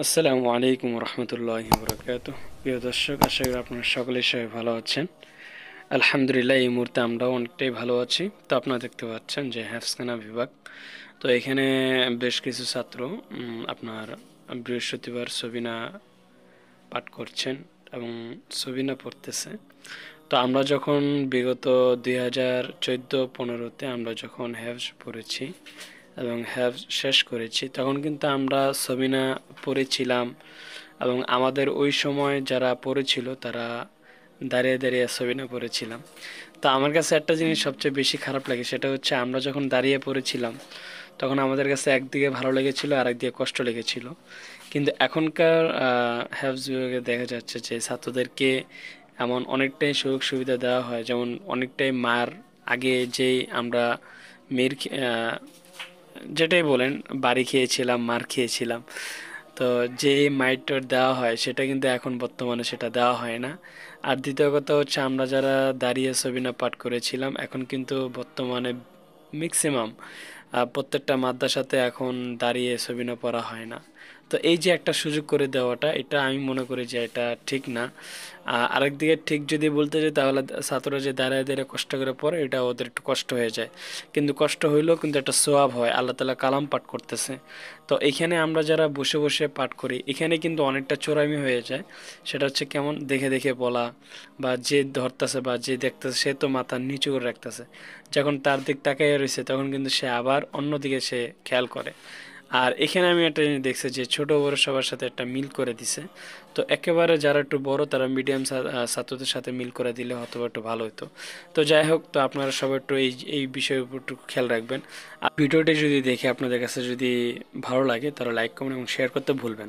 আসসালামু আলাইকুম রহমতুল্লাহি বরকাতুহ। প্রিয় দর্শক, আশা করি আপনারা সকলেই সবাই ভালো আছেন। আলহামদুলিল্লাহ, এই মুহূর্তে আমরাও অনেকটাই ভালো আছি। তো আপনারা দেখতে পাচ্ছেন যে হাফসানা বিভাগ, তো এখানে বেশ কিছু ছাত্র আপনার বৃহস্পতিবার সবিনা পাঠ করছেন এবং সবিনা পড়তেছে। তো আমরা যখন বিগত 2014-15-তে আমরা যখন হ্যাফজ পড়েছি এবং হ্যাফজ শেষ করেছি, তখন কিন্তু আমরা সবিনা পড়েছিলাম এবং আমাদের ওই সময় যারা পড়েছিল তারা দাঁড়িয়ে দাঁড়িয়ে সবিনা পড়েছিলাম। তো আমার কাছে একটা জিনিস সবচেয়ে বেশি খারাপ লাগে, সেটা হচ্ছে আমরা যখন দাঁড়িয়ে পড়েছিলাম তখন আমাদের কাছে একদিকে ভালো লেগেছিল আর একদিকে কষ্ট লেগেছিল। কিন্তু এখনকার হ্যাফজ বিভাগে দেখা যাচ্ছে যে ছাত্রদেরকে এমন অনেকটাই সুযোগ সুবিধা দেওয়া হয়, যেমন অনেকটাই মার আগে যেই আমরা মেয়ের যেটাই বলেন বাড়ি খেয়েছিলাম, মার খেয়েছিলাম, তো যে মাইটর দেওয়া হয় সেটা কিন্তু এখন বর্তমানে সেটা দেওয়া হয় না। আর দ্বিতীয় কথা হচ্ছে, আমরা যারা দাঁড়িয়ে সবিনা পাঠ করেছিলাম এখন কিন্তু বর্তমানে ম্যাক্সিমাম প্রত্যেকটা মাদ্রাসাতে এখন দাঁড়িয়ে সবিনা পড়া হয় না। তো এই যে একটা সুযোগ করে দেওয়াটা, এটা আমি মনে করি যে এটা ঠিক না। আরেকদিকে ঠিক যদি বলতে যাই তাহলে ছাত্ররা যে দাঁড়ায় দাঁড়িয়ে কষ্ট করে পড়ে, এটা ওদের একটু কষ্ট হয়ে যায়, কিন্তু কষ্ট হইলেও কিন্তু একটা সোয়াব হয়, আল্লাহ তালা কালাম পাঠ করতেছে। তো এখানে আমরা যারা বসে বসে পাঠ করি, এখানে কিন্তু অনেকটা চোরামি হয়ে যায়। সেটা হচ্ছে কেমন, দেখে দেখে বলা, বা যে ধরতেছে বা যে দেখতেছে সে তো মাথা নিচু করে রাখতেছে, যখন তার দিক তাকাইয়া রয়েছে তখন কিন্তু সে আবার অন্যদিকে সে খেয়াল করে। আর এখানে আমি একটা জিনিস দেখছি যে ছোট বড় সবার সাথে একটা মিল করে দিছে। তো একেবারে যারা একটু বড় তারা মিডিয়াম ছাত্রদের সাথে মিল করে দিলে হয়তো একটু ভালো হতো। তো যাই হোক, তো আপনারা সবাই একটু এই এই বিষয়ের উপর একটু খেয়াল রাখবেন। আর ভিডিওটি যদি দেখে আপনাদের কাছে যদি ভালো লাগে তাহলে লাইক কমেন্ট এবং শেয়ার করতে ভুলবেন না।